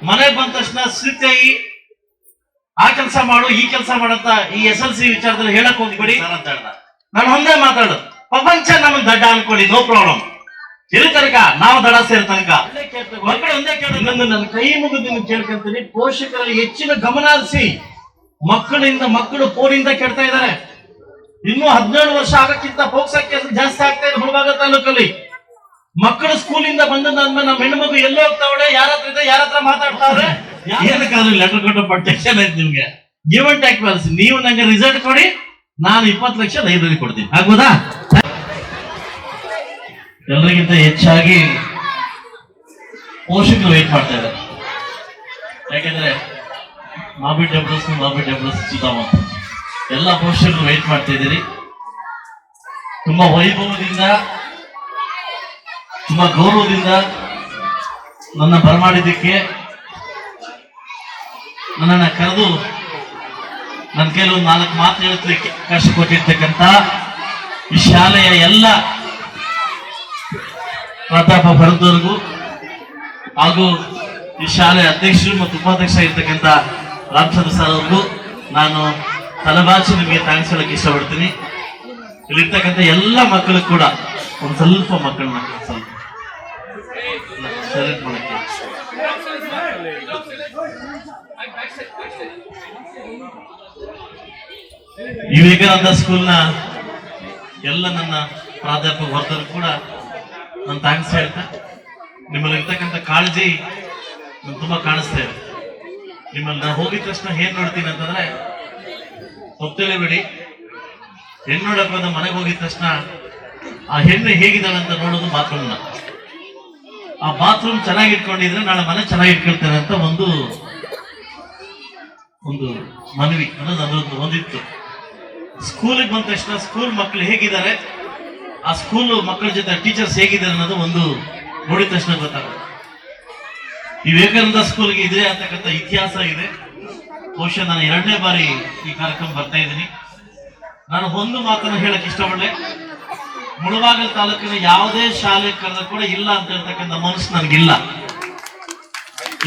ಮನೆಗೆ ಬಂದ ತಕ್ಷಣ ಸ್ಥಿತಿ ಆ ಕೆಲಸ ಮಾಡು ಈ ಕೆಲಸ ಮಾಡಂತ ಈ SLC ವಿಚಾರದಲ್ಲಿ ಹೇಳಕ್ ಹೋಗ್ಬೇಡಿ ಅಂತ ಹೇಳ್ದ. ನಾನು ಒಂದೇ ಮಾತಾಡೋದು, ಪ್ರಪಂಚ ನಮ್ಮನ್ ದಡ್ಡ ಅನ್ಕೊಳ್ಳಿ, ನೋ ಪ್ರಾಬ್ಲಮ್. ಇರೋ ತನಕ ನಾವು ದಡ ಸೇರೋ ತನಕ ಮಕ್ಕಳು ಒಂದೇ ಕೇಳೋದು, ನನ್ನ ಕೈ ಮುಗಿದು ಕೇಳ್ಕೊಂತೀನಿ, ಪೋಷಕರಲ್ಲಿ ಹೆಚ್ಚಿನ ಗಮನ ಹರಿಸಿ. ಮಕ್ಕಳು ಫೋನಿಂದ ಕೆಡ್ತಾ ಇದ್ದಾರೆ. ಇನ್ನು 17 ವರ್ಷ ಆಗಕ್ಕಿಂತ ಪೋಕ್ಸೋ ಕೇಸ್ ಜಾಸ್ತಿ ಆಗ್ತಾ ಇದೆ ಮುಳಬಾಗ ತಾಲೂಕಲ್ಲಿ. ಮಕ್ಕಳು ಸ್ಕೂಲಿಂದ ಬಂದಾದ್ಮೇಲೆ ನಮ್ಮ ಹೆಣ್ಮಗು ಎಲ್ಲೋ ಹೋಗ್ತಾವಳೆ, ಯಾರ ಹತ್ರ ಮಾತಾಡ್ತಾವ್ರೆ, ಏನಕ್ಕಾದ್ರೂ ಲೆಟರ್ ಕೊಟ್ಟು ಪ್ರೊಟೆಕ್ಷನ್ ಐತೆ ನಿಮ್ಗೆ. Give and take policy. ನೀವು ನಂಗೆ ರಿಸಲ್ಟ್ ಕೊಡಿ, ನಾನು 20 ಲಕ್ಷ ಲೈಬ್ರರಿ ಕೊಡ್ತೀನಿ, ಆಗ್ಬೋದಾ? ಎಲ್ಲರಿಗಿಂತ ಹೆಚ್ಚಾಗಿ ಪೋಷಕರು ವೇಟ್ ಮಾಡ್ತಾ ಇದ್ದಾರೆ. ಯಾಕೆಂದ್ರೆ ಮಾಬಿ ಡಬ್ಲ್ಯೂಸ್ ಸುಧಾಮ ಎಲ್ಲ ಪೋಷಕರು ವೇಟ್ ಮಾಡ್ತಾ ಇದ್ದೀರಿ. ತುಂಬಾ ವೈಭವದಿಂದ, ತುಂಬಾ ಗೌರವದಿಂದ ನನ್ನ ಬರಮಾಡಿದ್ದಕ್ಕೆ, ನನ್ನನ್ನು ಕರೆದು ನನ್ನ ಕೆಲವು 4 ಮಾತು ಹೇಳಲಿಕ್ಕೆ ಅವಕಾಶ ಕೊಟ್ಟಿರ್ತಕ್ಕಂಥ ಈ ಶಾಲೆಯ ಎಲ್ಲ ಪ್ರತಾಪ ಭರದ್ವಾರ್ಗೂ ಹಾಗೂ ಈ ಶಾಲೆಯ ಅಧ್ಯಕ್ಷರು ಮತ್ತು ಉಪಾಧ್ಯಕ್ಷ ಇರ್ತಕ್ಕಂಥ ರಾಮಚಂದ್ರ ಸರ್ ಅವ್ರಿಗೂ ನಾನು ತಲೆಬಾಚಿ ನಿಮಗೆ ಥ್ಯಾಂಕ್ಸ್ ಹೇಳಕ್ಕೆ ಇಷ್ಟಪಡ್ತೀನಿ. ಇಲ್ಲಿರ್ತಕ್ಕಂಥ ಎಲ್ಲ ಮಕ್ಕಳು ಕೂಡ ಒಂದು ಸ್ವಲ್ಪ ಮಕ್ಕಳನ್ನ ಸೆಲೆಕ್ಟ್ ಮಾಡಕ್ಕೆ ಈ ವಿವೇಕಾನಂದ ಸ್ಕೂಲ್ನ ಎಲ್ಲ ನನ್ನ ಪ್ರಾಧ್ಯಾಪಕ ವರ್ಗರು ಕೂಡ ನಾನು ಥ್ಯಾಂಕ್ಸ್ ಹೇಳ್ತಾ, ನಿಮ್ಮಲ್ಲಿ ಇರ್ತಕ್ಕಂಥ ಕಾಳಜಿ ನಾನು ತುಂಬಾ ಕಾಣಿಸ್ತಾ ಇದೆ. ನಿಮ್ಮಲ್ಲಿ ನಾನು ಹೋಗಿದ ತಕ್ಷಣ ಏನ್ ನೋಡ್ತೀನಿ ಅಂತಂದ್ರೆ, ಗೊತ್ತಿಲ್ಲಬೇಡಿ, ಹೆಣ್ಣು ನೋಡಕ್ ಬಂದ ಮನೆಗೆ ಹೋಗಿದ ತಕ್ಷಣ ಆ ಹೆಣ್ಣು ಹೇಗಿದ್ದಾಳೆ ಅಂತ ನೋಡೋದು ಬಾತ್ರೂಮ್ನ. ಆ ಬಾತ್ರೂಮ್ ಚೆನ್ನಾಗಿ ಇಟ್ಕೊಂಡಿದ್ರೆ ನಾಳೆ ಮನೆ ಚೆನ್ನಾಗಿ ಇಟ್ಕೊಳ್ತೇನೆ ಅಂತ ಒಂದು ಮನವಿ ಅನ್ನೋದು ಒಂದಿತ್ತು. ಸ್ಕೂಲಿಗೆ ಬಂದ ತಕ್ಷಣ ಸ್ಕೂಲ್ ಮಕ್ಕಳು ಹೇಗಿದ್ದಾರೆ, ಆ ಸ್ಕೂಲ್ ಮಕ್ಕಳ ಜೊತೆ ಟೀಚರ್ಸ್ ಹೇಗಿದ್ದಾರೆ ಅನ್ನೋದು ಒಂದು ನೋಡಿದ ತಕ್ಷಣ ಗೊತ್ತಾಗುತ್ತೆ. ಈ ವಿವೇಕಾನಂದ ಸ್ಕೂಲ್ಗೆ ಇದೆ ಅಂತಕ್ಕಂಥ ಇತಿಹಾಸ ಇದೆ. ಬಹುಶಃ ನಾನು 2ನೇ ಬಾರಿ ಈ ಕಾರ್ಯಕ್ರಮ ಬರ್ತಾ ಇದ್ದೀನಿ. ನಾನು ಒಂದು ಮಾತನ್ನು ಹೇಳಕ್ ಇಷ್ಟಪಡಲೆ, ಮುಳಬಾಗಿಲು ತಾಲೂಕಿನ ಯಾವುದೇ ಶಾಲೆ ಕರೆದ ಕೂಡ ಇಲ್ಲ ಅಂತ ಹೇಳ್ತಕ್ಕಂಥ ಮನಸ್ಸು ನನಗಿಲ್ಲ.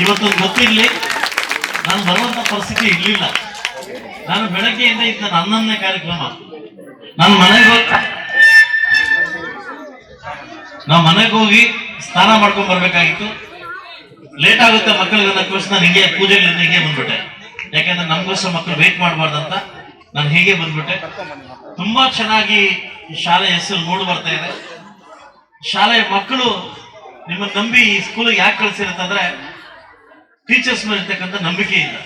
ಇವತ್ತೊಂದು ಗೊತ್ತಿರ್ಲಿ, ನಾನು ಬರುವಂತ ಪರಿಸ್ಥಿತಿ ಇರ್ಲಿಲ್ಲ. ನಾನು ಬೆಳಗ್ಗೆಯಿಂದ ಇದ್ದ 11ನೇ ಕಾರ್ಯಕ್ರಮ. ನಾನು ಮನೆಗೆ ಹೋಗಿ ಸ್ನಾನ ಮಾಡ್ಕೊಂಡ್ ಬರ್ಬೇಕಾಗಿತ್ತು. ಲೇಟ್ ಆಗುತ್ತೆ ಮಕ್ಕಳಿಗೆ ಅನ್ನೋಕ್ಕೋಸ್ಕರ ನಾನು ಹಿಂಗೆ ಪೂಜೆಗಳಿಂದ ಹಿಂಗೆ ಬಂದ್ಬಿಟ್ಟೆ. ಯಾಕಂದ್ರೆ ನಮ್ಗೋಸ್ಕರ ಮಕ್ಕಳು ವೇಟ್ ಮಾಡಬಾರ್ದಂತ ನಾನು ಹೇಗೆ ಬಂದ್ಬಿಟ್ಟೆ. ತುಂಬಾ ಚೆನ್ನಾಗಿ ಈ ಶಾಲೆ ಹೆಸರು ಮೂಡು ಬರ್ತಾ ಇದೆ. ಶಾಲೆಯ ಮಕ್ಕಳು ನಿಮ್ಮನ್ನ ನಂಬಿ ಈ ಸ್ಕೂಲಿಗೆ ಯಾಕೆ ಕಳ್ಸಿರುತ್ತಂದ್ರೆ, ಟೀಚರ್ಸ್ ಮೇಲೆ ಇರ್ತಕ್ಕಂಥ ನಂಬಿಕೆಯಿಂದ.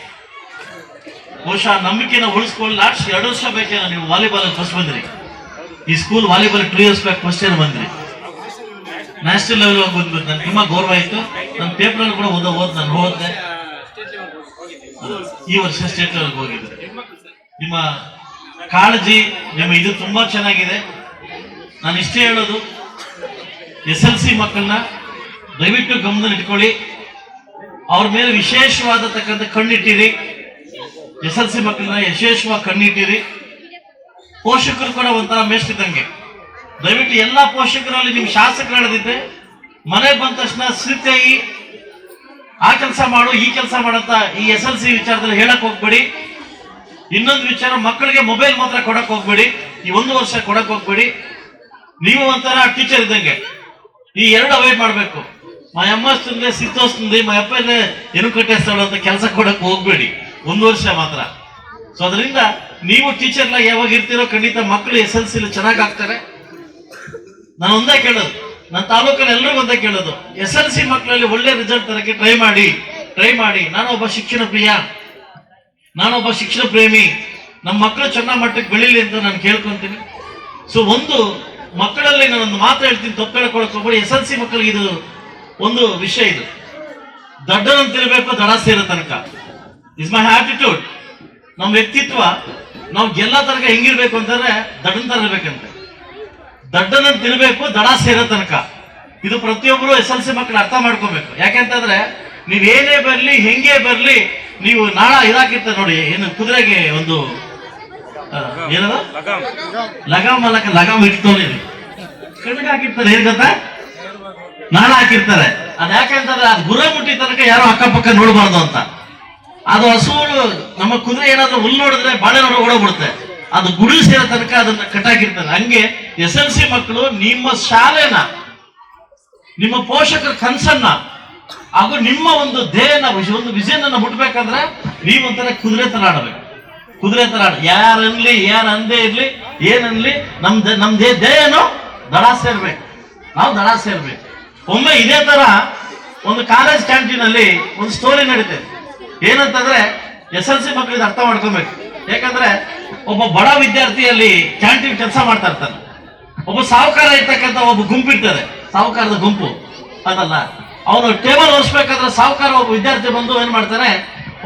ಬಹುಶಃ ನಂಬಿಕೆನ ಉಳಿಸ್ಕೊಳ್ಳಿ. ಲಾಸ್ಟ್ 2 ವರ್ಷ ಬೇಕೇನೋ ನೀವು ವಾಲಿಬಾಲ್ ಫಸ್ಟ್ ಬಂದ್ರಿ. ಈ school volleyball 3 years back first year ಬಂದ್ರಿ. ನ್ಯಾಷನಲ್ ಲೆವೆಲ್ ಹೋಗಿ ಬಂದ್ಬಿಟ್ಟು ನನ್ಗೆ ತುಂಬಾ ಗೌರವ ಆಯ್ತು. ನನ್ನ ಪೇಪರ್ ಕೂಡ ನಾನು ಓದಿದೆ. ಈ ವರ್ಷ ಸ್ಟೇಟ್ ಲೆವೆಲ್ ಹೋಗಿದ್ದೆ. ನಿಮ್ಮ ಕಾಳಜಿ, ನಿಮ್ಮ ಇದು ತುಂಬಾ ಚೆನ್ನಾಗಿದೆ. ನಾನು ಇಷ್ಟೇ ಹೇಳೋದು, SLC ಮಕ್ಕಳನ್ನ ದಯವಿಟ್ಟು ಗಮನದಲ್ಲಿ ಇಟ್ಕೊಳ್ಳಿ. ಅವ್ರ ಮೇಲೆ ವಿಶೇಷವಾದತಕ್ಕಂಥ ಕಣ್ಣಿಟ್ಟಿರಿ. SLC ಮಕ್ಕಳನ್ನ ವಿಶೇಷವಾಗಿ ಕಣ್ಣಿಟ್ಟಿರಿ. ಪೋಷಕರು ಕೂಡ ಒಂಥರ ಮೇಷ್ಟಿದ್ದಂಗೆ. ದಯವಿಟ್ಟು ಎಲ್ಲಾ ಪೋಷಕರಲ್ಲಿ ನಿಮ್ ಶಾಸಕರು ಹೇಳದಿದ್ದೆ, ಮನೆಗೆ ಬಂದ ತಕ್ಷಣ ಸ್ಥಿತಿ ಆ ಕೆಲಸ ಮಾಡು ಈ ಕೆಲಸ ಮಾಡಂತ ಈ SLC ವಿಚಾರದಲ್ಲಿ ಹೇಳಕ್ ಹೋಗ್ಬೇಡಿ. ಇನ್ನೊಂದು ವಿಚಾರ, ಮಕ್ಕಳಿಗೆ ಮೊಬೈಲ್ ಮಾತ್ರ ಕೊಡಕ್ ಹೋಗ್ಬೇಡಿ. ಈ 1 ವರ್ಷ ಕೊಡಕ್ ಹೋಗ್ಬೇಡಿ. ನೀವು ಒಂಥರ ಟೀಚರ್ ಇದ್ದಂಗೆ, ಈ 2 ಅವಾಯ್ಡ್ ಮಾಡ್ಬೇಕು. మా అమ్మ వస్తుంది సిద్ధ వస్తుంది మా అబ్బాయినే ఎనుకట్టేస్తాడు ಅಂತ ಕೆಲಸ ಕೊಡಕ್ಕೆ ಹೋಗ್ಬೇಡಿ 1 ವರ್ಷ ಮಾತ್ರ. ಸೊ ಅದರಿಂದ ನೀವು ಟೀಚರ್ನ ಯಾವಾಗ ಇರ್ತೀರೋ ಖಂಡಿತ ಮಕ್ಕಳು SLC ಚೆನ್ನಾಗಿ ಆಗ್ತಾರೆ. ನಾನು ಒಂದೇ ಕೇಳೋದು, ನನ್ನ ತಾಲೂಕಲ್ಲಿ ಎಲ್ಲರಿಗೂ ಒಂದೇ ಕೇಳೋದು, SLC ಮಕ್ಕಳಲ್ಲಿ ಒಳ್ಳೆ ರಿಸಲ್ಟ್ ತರಕ್ಕೆ ಟ್ರೈ ಮಾಡಿ. ನಾನೊಬ್ಬ ಶಿಕ್ಷಣ ಪ್ರಿಯ, ನಾನೊಬ್ಬ ಶಿಕ್ಷಣ ಪ್ರೇಮಿ. ನಮ್ಮ ಮಕ್ಕಳು ಚೆನ್ನಾಗಿ ಮಟ್ಟಕ್ಕೆ ಬೆಳೀಲಿ ಅಂತ ನಾನು ಕೇಳ್ಕೊಂತೀನಿ. ಸೊ ಒಂದು ಮಕ್ಕಳಲ್ಲಿ ನಾನೊಂದು ಮಾತು ಹೇಳ್ತೀನಿ, ತಪ್ಪು ಹೇಳ್ಕೊಳಕ್ ಹೋಗ್ಬೇಡಿ. SLC ಮಕ್ಕಳಿಗೆ ಇದು ಒಂದು ವಿಷಯ, ಇದು ದಡ್ಡನಂತಿರ್ಬೇಕು ದಡ ಸೇರೋ ತನಕ. Is my attitude. ನಮ್ಮ ವ್ಯಕ್ತಿತ್ವ ನಾವು ಗೆಲ್ಲ ತನಕ ಹೆಂಗಿರ್ಬೇಕು ಅಂತಂದ್ರೆ ದಡ್ಡನ್ ತರ ಇರ್ಬೇಕಂತೆ. ದಡ್ಡನಂತಿರ್ಬೇಕು ದಡ ಸೇರೋ ತನಕ. ಇದು ಪ್ರತಿಯೊಬ್ಬರು SLC ಮಕ್ಕಳು ಅರ್ಥ ಮಾಡ್ಕೋಬೇಕು. ಯಾಕೆಂತಂದ್ರೆ ನೀವೇನೇ ಬರ್ಲಿ ಹೆಂಗೆ ಬರ್ಲಿ, ನೀವು ನಾಳ ಇದಾಕಿರ್ತಾರೆ ನೋಡಿ, ಏನು ಕುದುರೆಗೆ ಒಂದು ಏನದ ಲಗಾಮ್ ಇಟ್ಕೊಂಡು ಕಣ್ಣಿಗೆ ಹಾಕಿರ್ತಾರೆ, ಏನ್ ಗೊತ್ತಾ, ನಾಳ ಹಾಕಿರ್ತಾರೆ. ಅದ್ ಯಾಕಂತಂದ್ರೆ ಅದು ಗುರ ಮುಟ್ಟಿ ತನಕ ಯಾರು ಅಕ್ಕಪಕ್ಕ ನೋಡಬಾರ್ದು ಅಂತ. ಅದು ಹಸುಗಳು ನಮ್ಮ ಕುದುರೆ ಏನಾದ್ರೂ ಹುಲ್ಲು ನೋಡಿದ್ರೆ ಬಾಳೆ ನೋಡ ಓಡೋಗ್ಬಿಡುತ್ತೆ. ಅದು ಗುಡಿ ಸೇರೋ ತನಕ ಅದನ್ನ ಕಟ್ಟಾಕಿರ್ತಾರೆ. ಹಂಗೆ SLC ಮಕ್ಕಳು ನಿಮ್ಮ ಶಾಲೆನ, ನಿಮ್ಮ ಪೋಷಕರ ಕನಸನ್ನ ಹಾಗೂ ನಿಮ್ಮ ಒಂದು ಧ್ಯೇಯನ, ಒಂದು ವಿಷನ್ ಅನ್ನ ಮುಟ್ಬೇಕಂದ್ರೆ ನೀವೊಂಥರ ಕುದುರೆ ತರ ಆಡಬೇಕು. ಕುದುರೆ ತರ ಆಡ, ಯಾರನ್ಲಿ ಯಾರು ಅಂದೇ ಇರ್ಲಿ ಏನನ್ಲಿ, ನಮ್ದೇ ಧ್ಯೇಯನು ದಡ ಸೇರ್ಬೇಕು. ನಾವು ದಡ ಸೇರ್ಬೇಕು. ಒಮ್ಮೆ ಇದೇ ತರ ಒಂದು ಕಾಲೇಜ್ ಕ್ಯಾಂಟೀನ್ ಅಲ್ಲಿ ಒಂದು ಸ್ಟೋರಿ ನಡೀತದೆ. ಏನಂತಂದ್ರೆ SLC ಮಕ್ಕಳಿಗೆ ಅರ್ಥ ಮಾಡ್ಕೊಬೇಕು. ಯಾಕಂದ್ರೆ ಒಬ್ಬ ಬಡ ವಿದ್ಯಾರ್ಥಿಯಲ್ಲಿ ಕ್ಯಾಂಟೀನ್ ಕೆಲಸ ಮಾಡ್ತಾ ಇರ್ತಾನೆ. ಒಬ್ಬ ಸಾಹುಕಾರ ಇರ್ತಕ್ಕಂಥ ಒಬ್ಬ ಗುಂಪು ಇರ್ತದೆ, ಸಾಹುಕಾರದ ಗುಂಪು ಅದಲ್ಲ. ಅವನು ಟೇಬಲ್ ಒರೆಸ್ಬೇಕಾದ್ರೆ ಸಾಹುಕಾರ ಒಬ್ಬ ವಿದ್ಯಾರ್ಥಿ ಬಂದು ಏನ್ ಮಾಡ್ತಾನೆ,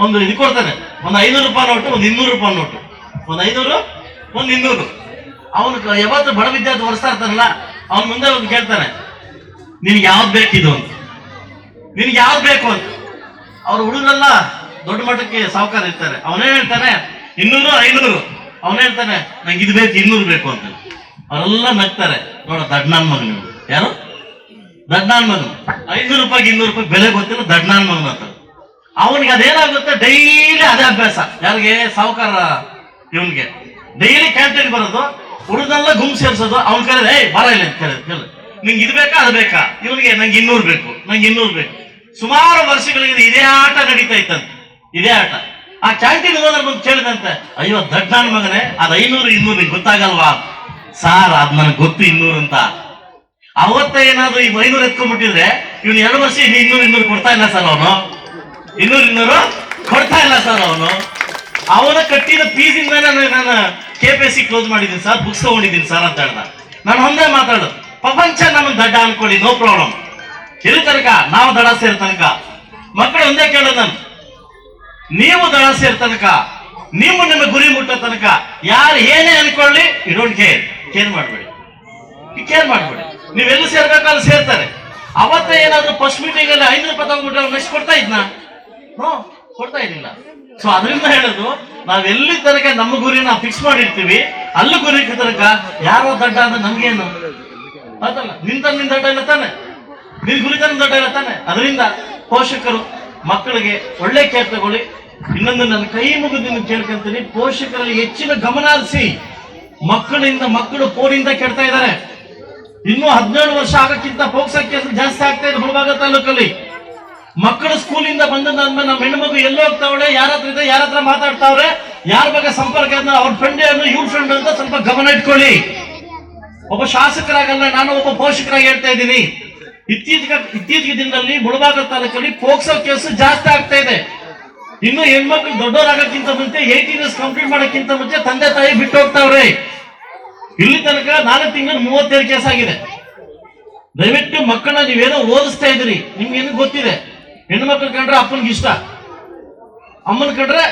ಒಂದು ಇದು ಕೊಡ್ತಾನೆ, ಒಂದು 500 ರೂಪಾಯಿ ನೋಟು, ಒಂದು 200 ರೂಪಾಯಿ ನೋಟು, ಒಂದು 500 ಒಂದು 200. ಅವನು ಯಾವತ್ತು ಬಡ ವಿದ್ಯಾರ್ಥಿ ಒರೆಸ್ತಾ ಇರ್ತಾನಲ್ಲ, ಅವನ ಮುಂದೆ ಒಂದು ಕೇಳ್ತಾನೆ, ನಿನ್ಗೆ ಯಾವ್ದು ಬೇಕಿದು ಅಂತ, ನಿನ್ಗೆ ಯಾವ್ದು ಬೇಕು ಅಂತ. ಅವ್ರ ಹುಡುಗರೆಲ್ಲ ದೊಡ್ಡ ಮಟ್ಟಕ್ಕೆ ಸಾಹುಕಾರ ಇರ್ತಾರೆ. ಅವನೇ ಹೇಳ್ತಾನೆ 200 500. ಅವನೇ ಹೇಳ್ತಾನೆ ನಂಗೆ ಇದು ಬೇಕು 200 ಬೇಕು ಅಂತ. ಅವರೆಲ್ಲ ನಗ್ತಾರೆ. ನೋಡ ದಡ್ನಾನ್ ಮಗನು, ಯಾರು ದಡ್ನಾನ್ ಮಗನು, 500 ರೂಪಾಯಿಗೆ 200 ರೂಪಾಯಿ ಬೆಲೆ ಗೊತ್ತಿಲ್ಲ, ದಡ್ನಾನ್ ಮಗನು ಅಂತ. ಅವನಿಗೆ ಅದೇನಾಗುತ್ತೆ, ಡೈಲಿ ಅದೇ ಅಭ್ಯಾಸ. ಯಾರಿಗೆ? ಸಾಹುಕಾರ ಇವನ್ಗೆ ಡೈಲಿ ಕ್ಯಾಂಟೀನ್ ಬರೋದು, ಹುಡುಗನೆಲ್ಲ ಗುಂಪು ಸೇರ್ಸೋದು. ಅವ್ನ ಕರೆದ ಬಾರ ಇಲ್ಲ ಅಂತ ಕೇಳ, ನಿಂಗೆ ಇದು ಬೇಕಾ ಅದು ಬೇಕಾ? ಇವನಿಗೆ ನಂಗೆ 200 ಬೇಕು, ನಂಗೆ 200 ಬೇಕು. ಸುಮಾರು ವರ್ಷಗಳಿಗೆ ಇದೇ ಆಟ ನಡೀತಾ ಇತ್ತಂತೆ, ಇದೇ ಆಟ. ಆ ಕ್ಯಾಂಟೀನ್ ಹೋದ್ರೆ ಬಂದು ಕೇಳಿದಂತೆ, ಅಯ್ಯೋ ದಡ್ಡಾನ್ ಮಗನೇ, ಅದು 500 200 ನಿಂಗೆ ಗೊತ್ತಾಗಲ್ವಾ? ಸಾರ್ ಅದ್ ನನಗೆ ಗೊತ್ತು 200 ಅಂತ. ಅವತ್ತೇ ಏನಾದ್ರು ಈ 500 ಎತ್ಕೊಂಡ್ಬಿಟ್ಟಿದ್ರೆ ಇವ್ನು 2 ವರ್ಷ 200 ಕೊಡ್ತಾ ಇಲ್ಲ ಸರ್, ಅವನು 200 ಕೊಡ್ತಾ ಇಲ್ಲ ಸರ್. ಅವನ ಕಟ್ಟಿದ ಫೀಸ್ ಇಂದಾನೆ ನಾನು KPSC ಕ್ಲೋಸ್ ಮಾಡಿದ್ದೀನಿ ಸರ್, ಬುಕ್ಸ್ ತಗೊಂಡಿದ್ದೀನಿ ಸರ್ ಅಂತ ಹೇಳ್ದ. ನಾನು ಒಂದೇ ಮಾತಾಡೋದು, ಪ್ರಪಂಚ ನಮ್ಮನ್ನ ದಡ್ಡ ಅನ್ಕೊಳ್ಳಿ, ನೋ ಪ್ರಾಬ್ಲಮ್. ಎಲ್ಲಿ ತನಕ ನಾವು ದಡ ಸೇರ್ ತನಕ. ಮಕ್ಕಳು ಒಂದೇ ಕೇಳೋದು ನಾನು, ನೀವು ದಡ ಸೇರ್ ತನಕ, ನೀವು ನಿಮ್ಮ ಗುರಿ ಮುಟ್ಟೋ ತನಕ ಯಾರು ಏನೇ ಅನ್ಕೊಳ್ಳಿ, ಯು ಡೋಂಟ್ ಕೇರ್ ಮಾಡಬೇಡಿ, ಕೇರ್ ಮಾಡಬೇಡಿ. ನೀವೆಲ್ಲಿ ಸೇರ್ಬೇಕು ಅಲ್ಲಿ ಸೇರ್ತಾರೆ. ಅವತ್ತೇ ಏನಾದ್ರು ಫಸ್ಟ್ ಮೀಟಿಂಗ್ ಅಲ್ಲಿ 500 ರೂಪಾಯಿ ತಗೊಂಡ್ಬಿಟ್ರೆ ನೆಕ್ಸ್ಟ್ ಕೊಡ್ತಾ ಇದ್ನಾ? ನೋ, ಕೊಡ್ತಾ ಇದ್ದಿಲ್ಲ. ಸೊ ಅದರಿಂದ ಹೇಳೋದು, ನಾವೆಲ್ಲಿ ತನಕ ನಮ್ಮ ಗುರಿನ ಫಿಕ್ಸ್ ಮಾಡಿರ್ತೀವಿ, ಅಲ್ಲಿ ಗುರಿ ತನಕ ಯಾರೋ ದಡ್ಡ ಅಂದ್ರೆ ನಮ್ಗೇನು ಅದಲ್ಲ. ನಿನ್ ದಡ್ಡ ಇಲ್ಲ ತಾನೆ, ನಿನ್ ಗುರಿ ದಡ್ಡ ಇಲ್ಲ ತಾನೆ. ಅದರಿಂದ ಪೋಷಕರು ಮಕ್ಕಳಿಗೆ ಒಳ್ಳೆ ಕೇರ್ ತಗೊಳ್ಳಿ. ಇನ್ನೊಂದು ನನ್ನ ಕೈ ಮುಗಿದು ಕೇಳ್ಕೊಂತೀನಿ, ಪೋಷಕರಲ್ಲಿ ಹೆಚ್ಚಿನ ಗಮನ ಹರಿಸಿ. ಮಕ್ಕಳು ಫೋನಿಂದ ಕೆಡ್ತಾ ಇದ್ದಾರೆ. ಇನ್ನು 17 ವರ್ಷ ಆಗಕ್ಕಿಂತ ಪೋಕ್ಸೋ ಕೇಸ್ ಜಾಸ್ತಿ ಆಗ್ತಾ ಇದೆ ಮುಳಬಾಗ ತಾಲೂಕಲ್ಲಿ. ಮಕ್ಕಳು ಸ್ಕೂಲಿಂದ ಬಂದಾದ್ಮೇಲೆ ನಮ್ಮ ಹೆಣ್ಮಗು ಎಲ್ಲೋ ಹೋಗ್ತಾವಳೆ, ಯಾರ ಹತ್ರ ಇದೆ, ಯಾರ ಹತ್ರ ಮಾತಾಡ್ತಾವ್ರೆ, ಯಾರ ಬಗ್ಗೆ ಸಂಪರ್ಕ, ಅವ್ರ ಫ್ರೆಂಡ್ ಇವ್ರ ಫ್ರೆಂಡ್ ಅಂತ ಸ್ವಲ್ಪ ಗಮನ ಇಟ್ಕೊಳ್ಳಿ. ಒಬ್ಬ ಶಾಸಕರಾಗಲ್ಲ, ನಾನು ಒಬ್ಬ ಪೋಷಕರಾಗಿ ಹೇಳ್ತಾ ಇದ್ದೀನಿ. ಇತ್ತೀಚೆಗೆ ದಿನದಲ್ಲಿ ಮುಳಬಾಗ ತಾಲೂಕಲ್ಲಿ ಪೋಕ್ಸೋ ಕೇಸ್ ಜಾಸ್ತಿ ಆಗ್ತಾ ಇದೆ. ಇನ್ನು ಹೆಣ್ಮಕ್ಳು ದೊಡ್ಡವರಾಗಕ್ಕಿಂತ ಮುಂಚೆ 18 ಇಯರ್ಸ್ ಕಂಪ್ಲೀಟ್ ಮಾಡೋಕ್ಕಿಂತ ಮುಂಚೆ ತಂದೆ ತಾಯಿ ಬಿಟ್ಟು ಹೋಗ್ತಾವ್ರೆ. ಇಲ್ಲಿ ತನಕ 4 ತಿಂಗಳು 32 ಕೇಸ್ ಆಗಿದೆ. ದಯವಿಟ್ಟು ಮಕ್ಕಳನ್ನ ನೀವೇನೋ ಓದಿಸ್ತಾ ಇದ್ರಿ, ನಿಮ್ಗೇನು ಗೊತ್ತಿದೆ. ಹೆಣ್ಮಕ್ಳು ಕಂಡ್ರೆ ಅಪ್ಪನಿಗೆ ಇಷ್ಟ, ಅಮ್ಮನ ಕಂಡ್ರೆ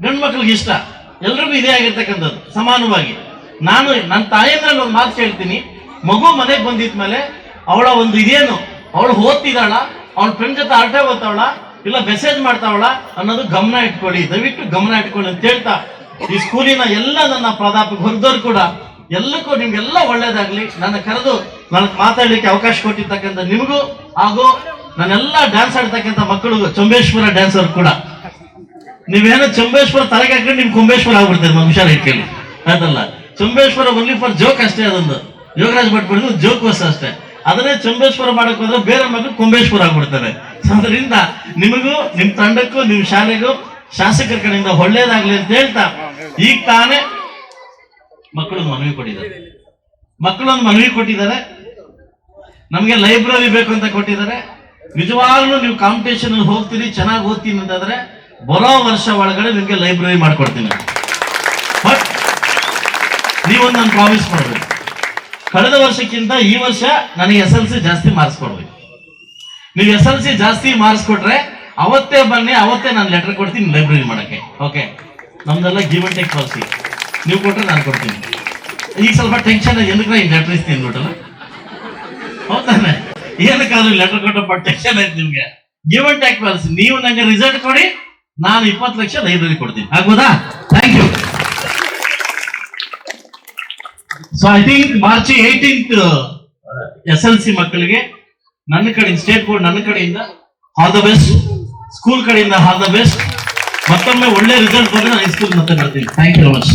ಗಂಡು ಮಕ್ಳಿಗೆ ಇಷ್ಟ. ಎಲ್ರಿಗೂ ಇದೇ ಆಗಿರ್ತಕ್ಕಂಥದ್ದು ಸಮಾನವಾಗಿ. ನಾನು ನನ್ನ ತಾಯಿಯಲ್ಲಿ ಒಂದು ಮಾತು ಕೇಳ್ತೀನಿ, ಮಗು ಮನೆಗೆ ಬಂದಿದ್ಮೇಲೆ ಅವಳ ಒಂದು ಇದೇನು, ಅವಳು ಓದ್ತಿದ್ದಾಳ, ಅವಳ ಫ್ರೆಂಡ್ ಜೊತೆ ಆಟ ಓದ್ತಾವಳ, ಇಲ್ಲ ಮೆಸೇಜ್ ಮಾಡ್ತಾವಳ ಅನ್ನೋದು ಗಮನ ಇಟ್ಕೊಳ್ಳಿ, ದಯವಿಟ್ಟು ಗಮನ ಇಟ್ಕೊಳ್ಳಿ ಅಂತ ಹೇಳ್ತಾ, ಈ ಸ್ಕೂಲಿನ ಎಲ್ಲ ನನ್ನ ಪ್ರಾಧ್ಯಾಪಕ ಹೊರದವ್ರು ಕೂಡ ಎಲ್ಲಕ್ಕೂ ನಿಮ್ಗೆಲ್ಲ ಒಳ್ಳೇದಾಗ್ಲಿ. ನನ್ನ ಕರೆದು ನನಗೆ ಮಾತಾಡ್ಲಿಕ್ಕೆ ಅವಕಾಶ ಕೊಟ್ಟಿರ್ತಕ್ಕಂಥ ನಿಮಗೂ ಹಾಗೂ ನನ್ನೆಲ್ಲ ಡ್ಯಾನ್ಸ್ ಆಡ್ತಕ್ಕಂಥ ಮಕ್ಕಳಿಗೂ, ಚಂಬೇಶ್ವರ ಡ್ಯಾನ್ಸರ್ ಕೂಡ, ನೀವೇನೋ ಚಂಬೇಶ್ವರ ತಲೆಗೆ ಹಾಕೊಂಡು ನಿಮ್ ಕುಂಬೇಶ್ವರ ಆಗ್ಬಿಡ್ತಾರೆ, ಹುಷಾರ ಇಟ್ಕೊಳ್ಳಿ. ಅದಲ್ಲ, ಚಂಬೇಶ್ವರ ಓನ್ಲಿ ಫಾರ್ ಜೋಕ್ ಅಷ್ಟೇ. ಅದೊಂದು ಯೋಗರಾಜ್ ಭಟ್ ಬಿಡಿದ್ರು ಜೋಕ್ ವಸ್ತು ಅಷ್ಟೇ. ಅದನ್ನೇ ಚಂಬೇಶ್ವರ ಮಾಡಕ್ ಹೋದ್ರೆ ಬೇರೆ ಮಕ್ಕಳು ಕುಂಬೇಶ್ವರ ಆಗ್ಬಿಡ್ತಾರೆ. ಅದರಿಂದ ನಿಮಗೂ, ನಿಮ್ ತಂಡಕ್ಕೂ, ನಿಮ್ ಶಾಲೆಗೂ ಶಾಸಕರ ಕಡೆಯಿಂದ ಒಳ್ಳೇದಾಗ್ಲಿ ಅಂತ ಹೇಳ್ತಾ, ಈಗ ತಾನೇ ಮಕ್ಕಳೊಂದು ಮನವಿ ಕೊಟ್ಟಿದ್ದಾರೆ. ನಮ್ಗೆ ಲೈಬ್ರರಿ ಬೇಕು ಅಂತ ಕೊಟ್ಟಿದ್ದಾರೆ. ನಿಜವಾಗ್ಲೂ ನೀವು ಕಾಂಪಿಟೇಷನ್ ಹೋಗ್ತೀರಿ, ಚೆನ್ನಾಗಿ ಓದ್ತೀನಿ ಅಂತಂದ್ರೆ ಬರೋ ವರ್ಷ ಒಳಗಡೆ ನಿಮ್ಗೆ ಲೈಬ್ರರಿ ಮಾಡ್ಕೊಡ್ತೀನಿ. ಬಟ್ ನೀವೊಂದು ನಾನು ಪ್ರಾಮಿಸ್ ಮಾಡ್ಬೇಕು, ಕಳೆದ ವರ್ಷಕ್ಕಿಂತ ಈ ವರ್ಷ ನನಗೆ SLC ಜಾಸ್ತಿ ಮಾರ್ಕ್ಸ್ ಕೊಡ್ಬೇಕು. ನೀವು SLC ಜಾಸ್ತಿ ಮಾರ್ಕ್ಸ್ ಕೊಟ್ರೆ ಅವತ್ತೇ ಬನ್ನಿ, ಅವತ್ತೇ ನಾನು ಲೆಟರ್ ಕೊಡ್ತೀನಿ ಲೈಬ್ರರಿ ಮಾಡಕ್ಕೆ. ಓಕೆ, ನಮ್ದೆಲ್ಲ ಗಿವ್ ಅಂಡ್ ಟೇಕ್ ಪಾಲಿಸಿ. ನೀವು ಕೊಟ್ರೆ ನಾನು ಕೊಡ್ತೀನಿ. ಈಗ ಸ್ವಲ್ಪ ಟೆನ್ಷನ್ ಏನಕ್ಕೆ ಈಗ ಲೆಟರ್ ಇಸ್ತೀನಿ ಬಿಟ್ಟಲ್ಲ, ಹೌದಾನೆ? ಏನಕ್ಕಾದ್ರೂ ಲೆಟರ್ ಕೊಟ್ಟಪ್ಪ ಟೆನ್ಷನ್ ಆಯ್ತು ನಿಮ್ಗೆ. Give and take policy. ನೀವು ನಂಗೆ ರಿಸಲ್ಟ್ ಕೊಡಿ, ನಾನು 20 ಲಕ್ಷ ಲೈಬ್ರರಿ ಕೊಡ್ತೀನಿ. ಆಗ್ಬೋದಾ? Thank you. So I think March 18th SLC ಮಕ್ಕಳಿಗೆ ನನ್ನ ಕಡೆಯಿಂದ ಸ್ಟೇಟ್ ಬೋರ್ಡ್ ನನ್ನ ಕಡೆಯಿಂದ ಆಲ್ ದ ಬೆಸ್ಟ್, ಸ್ಕೂಲ್ ಕಡೆಯಿಂದ ಆಲ್ ದ ಬೆಸ್ಟ್. ಮತ್ತೊಮ್ಮೆ ಒಳ್ಳೆ ರಿಸಲ್ಟ್ ಬಂದ್ರೆ ನಾನು ಸ್ಕೂಲ್ ಮತ್ತೆ ಬರ್ತೀನಿ. Thank you very much.